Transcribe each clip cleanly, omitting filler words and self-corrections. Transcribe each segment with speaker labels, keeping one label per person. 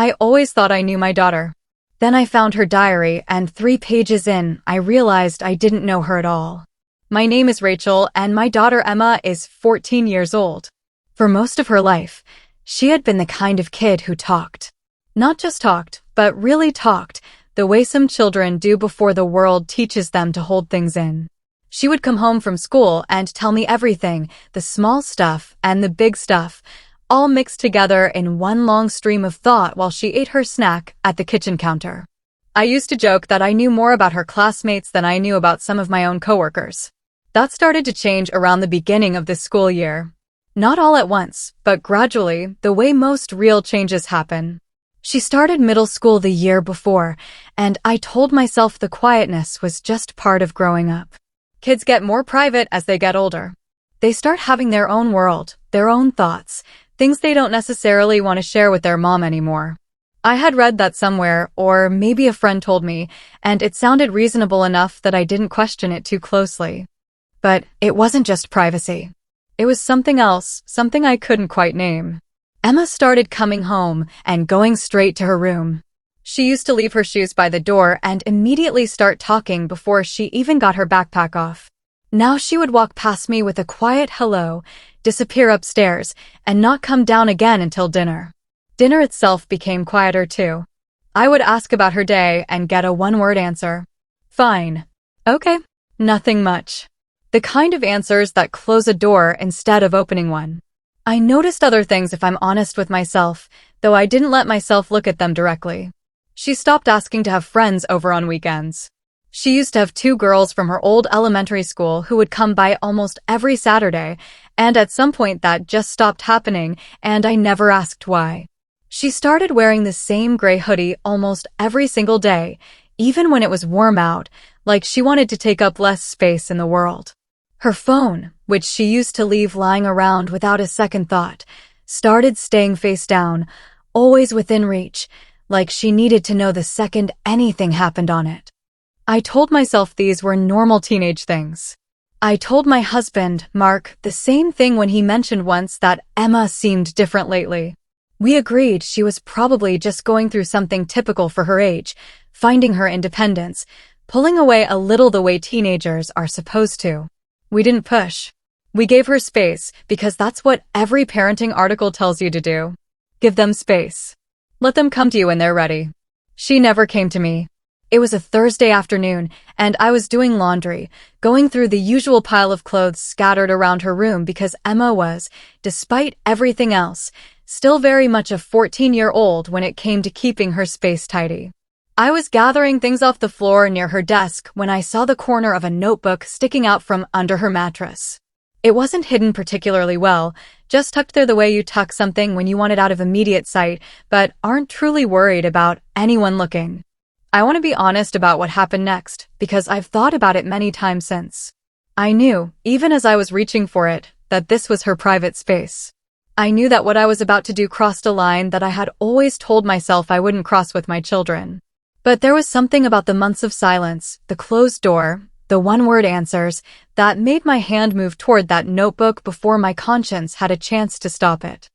Speaker 1: I always thought I knew my daughter. Then I found her diary, and 3 pages in, I realized I didn't know her at all. My name is Rachel, and my daughter Emma is 14 years old. For most of her life, she had been the kind of kid who talked. Not just talked, but really talked, the way some children do before the world teaches them to hold things in. She would come home from school and tell me everything, the small stuff and the big stuff, all mixed together in one long stream of thought while she ate her snack at the kitchen counter. I used to joke that I knew more about her classmates than I knew about some of my own coworkers. That started to change around the beginning of this school year. Not all at once, but gradually, the way most real changes happen. She started middle school the year before, and I told myself the quietness was just part of growing up. Kids get more private as they get older. They start having their own world, their own thoughts, things they don't necessarily want to share with their mom anymore. I had read that somewhere, or maybe a friend told me, and it sounded reasonable enough that I didn't question it too closely. But it wasn't just privacy. It was something else, something I couldn't quite name. Emma started coming home and going straight to her room. She used to leave her shoes by the door and immediately start talking before she even got her backpack off. Now she would walk past me with a quiet hello, disappear upstairs, and not come down again until dinner. Dinner itself became quieter too. I would ask about her day and get a one-word answer. Fine. Okay. Nothing much. The kind of answers that close a door instead of opening one. I noticed other things if I'm honest with myself, though I didn't let myself look at them directly. She stopped asking to have friends over on weekends. She used to have 2 girls from her old elementary school who would come by almost every Saturday, and at some point that just stopped happening, and I never asked why. She started wearing the same gray hoodie almost every single day, even when it was warm out, like she wanted to take up less space in the world. Her phone, which she used to leave lying around without a second thought, started staying face down, always within reach, like she needed to know the second anything happened on it. I told myself these were normal teenage things. I told my husband, Mark, the same thing when he mentioned once that Emma seemed different lately. We agreed she was probably just going through something typical for her age, finding her independence, pulling away a little the way teenagers are supposed to. We didn't push. We gave her space because that's what every parenting article tells you to do. Give them space. Let them come to you when they're ready. She never came to me. It was a Thursday afternoon, and I was doing laundry, going through the usual pile of clothes scattered around her room because Emma was, despite everything else, still very much a 14-year-old when it came to keeping her space tidy. I was gathering things off the floor near her desk when I saw the corner of a notebook sticking out from under her mattress. It wasn't hidden particularly well, just tucked there the way you tuck something when you want it out of immediate sight, but aren't truly worried about anyone looking. I want to be honest about what happened next, because I've thought about it many times since. I knew, even as I was reaching for it, that this was her private space. I knew that what I was about to do crossed a line that I had always told myself I wouldn't cross with my children. But there was something about the months of silence, the closed door, the one-word answers, that made my hand move toward that notebook before my conscience had a chance to stop it.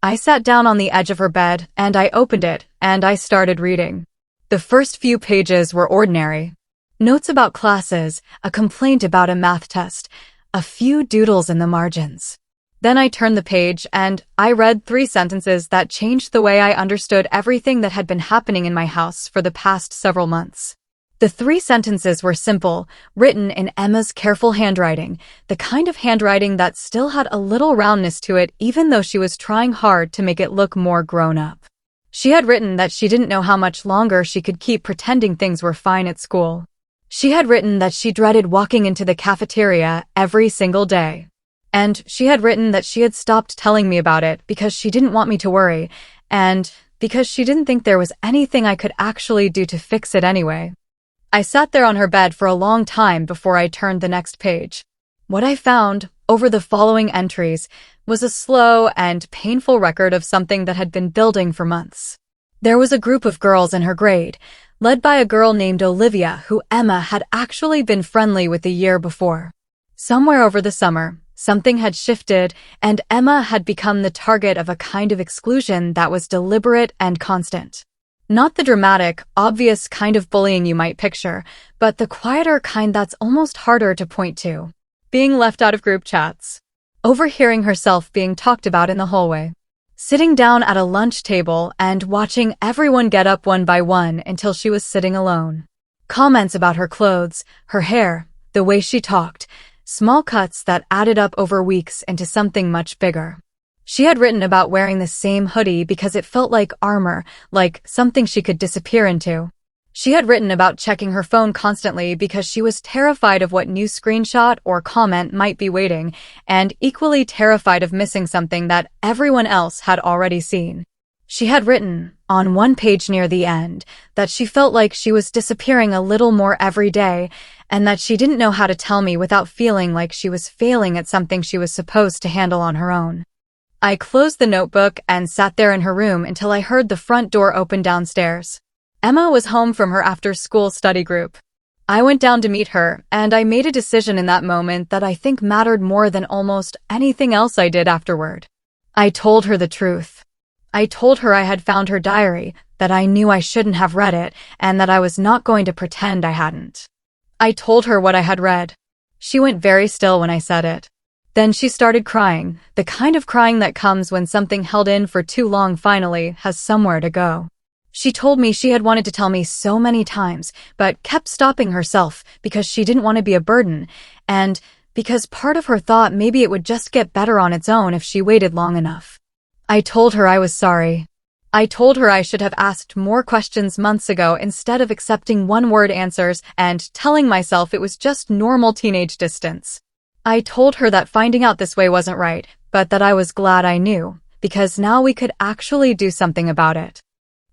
Speaker 1: I sat down on the edge of her bed, and I opened it, and I started reading. The first few pages were ordinary. Notes about classes, a complaint about a math test, a few doodles in the margins. Then I turned the page and I read 3 sentences that changed the way I understood everything that had been happening in my house for the past several months. The 3 sentences were simple, written in Emma's careful handwriting, the kind of handwriting that still had a little roundness to it even though she was trying hard to make it look more grown up. She had written that she didn't know how much longer she could keep pretending things were fine at school. She had written that she dreaded walking into the cafeteria every single day. And she had written that she had stopped telling me about it because she didn't want me to worry, and because she didn't think there was anything I could actually do to fix it anyway. I sat there on her bed for a long time before I turned the next page. What I found, over the following entries, was a slow and painful record of something that had been building for months. There was a group of girls in her grade, led by a girl named Olivia who Emma had actually been friendly with the year before. Somewhere over the summer, Something had shifted, and Emma had become the target of a kind of exclusion that was deliberate and constant. Not the dramatic, obvious kind of bullying you might picture, but the quieter kind that's almost harder to point to. Being left out of group chats. Overhearing herself being talked about in the hallway. Sitting down at a lunch table and watching everyone get up one by one until she was sitting alone. Comments about her clothes, her hair, the way she talked. Small cuts that added up over weeks into something much bigger. She had written about wearing the same hoodie because it felt like armor, like something she could disappear into. She had written about checking her phone constantly because she was terrified of what new screenshot or comment might be waiting, and equally terrified of missing something that everyone else had already seen. She had written, on one page near the end, that she felt like she was disappearing a little more every day, and that she didn't know how to tell me without feeling like she was failing at something she was supposed to handle on her own. I closed the notebook and sat there in her room until I heard the front door open downstairs. Emma was home from her after-school study group. I went down to meet her, and I made a decision in that moment that I think mattered more than almost anything else I did afterward. I told her the truth. I told her I had found her diary, that I knew I shouldn't have read it, and that I was not going to pretend I hadn't. I told her what I had read. She went very still when I said it. Then she started crying, the kind of crying that comes when something held in for too long finally has somewhere to go. She told me she had wanted to tell me so many times, but kept stopping herself because she didn't want to be a burden, and because part of her thought maybe it would just get better on its own if she waited long enough. I told her I was sorry. I told her I should have asked more questions months ago instead of accepting one-word answers and telling myself it was just normal teenage distance. I told her that finding out this way wasn't right, but that I was glad I knew, because now we could actually do something about it.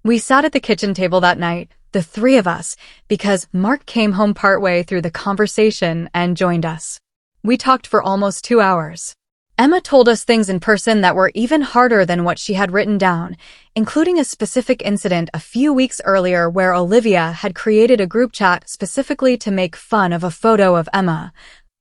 Speaker 1: We sat at the kitchen table that night, the three of us, because Mark came home partway through the conversation and joined us. We talked for almost 2 hours. Emma told us things in person that were even harder than what she had written down, including a specific incident a few weeks earlier where Olivia had created a group chat specifically to make fun of a photo of Emma,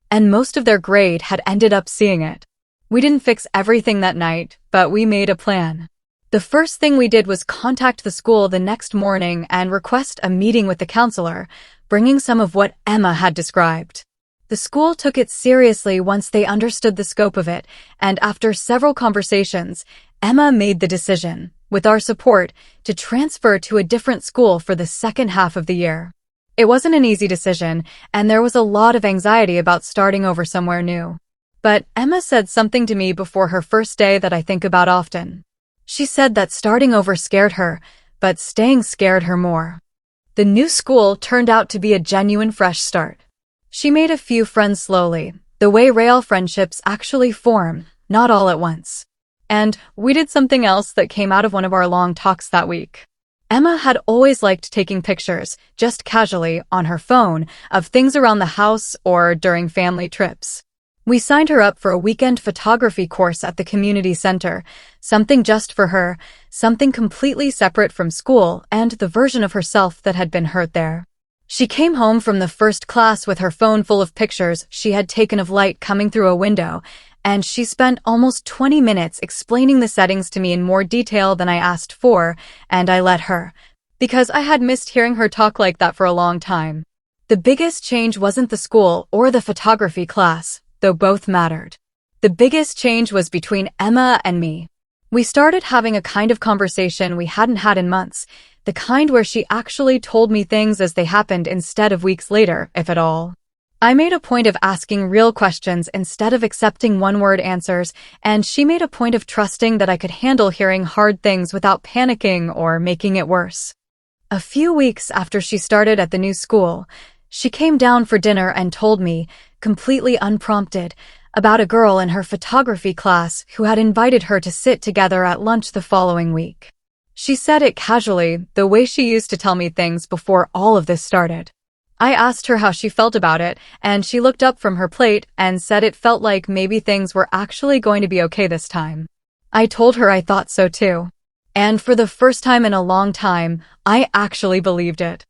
Speaker 1: and most of their grade had ended up seeing it. We didn't fix everything that night, but we made a plan. The first thing we did was contact the school the next morning and request a meeting with the counselor, bringing some of what Emma had described. The school took it seriously once they understood the scope of it, and after several conversations, Emma made the decision, with our support, to transfer to a different school for the second half of the year. It wasn't an easy decision, and there was a lot of anxiety about starting over somewhere new. But Emma said something to me before her first day that I think about often. She said that starting over scared her, but staying scared her more. The new school turned out to be a genuine fresh start. She made a few friends slowly, the way real friendships actually form, not all at once. And we did something else that came out of one of our long talks that week. Emma had always liked taking pictures, just casually, on her phone, of things around the house or during family trips. We signed her up for a weekend photography course at the community center, something just for her, something completely separate from school and the version of herself that had been hurt there. She came home from the first class with her phone full of pictures she had taken of light coming through a window, and she spent almost 20 minutes explaining the settings to me in more detail than I asked for, and I let her, because I had missed hearing her talk like that for a long time. The biggest change wasn't the school or the photography class, though both mattered. The biggest change was between Emma and me. We started having a kind of conversation we hadn't had in months, the kind where she actually told me things as they happened instead of weeks later, if at all. I made a point of asking real questions instead of accepting one-word answers, and she made a point of trusting that I could handle hearing hard things without panicking or making it worse. A few weeks after she started at the new school, she came down for dinner and told me, completely unprompted, about a girl in her photography class who had invited her to sit together at lunch the following week. She said it casually, the way she used to tell me things before all of this started. I asked her how she felt about it, and she looked up from her plate and said it felt like maybe things were actually going to be okay this time. I told her I thought so too. And for the first time in a long time, I actually believed it.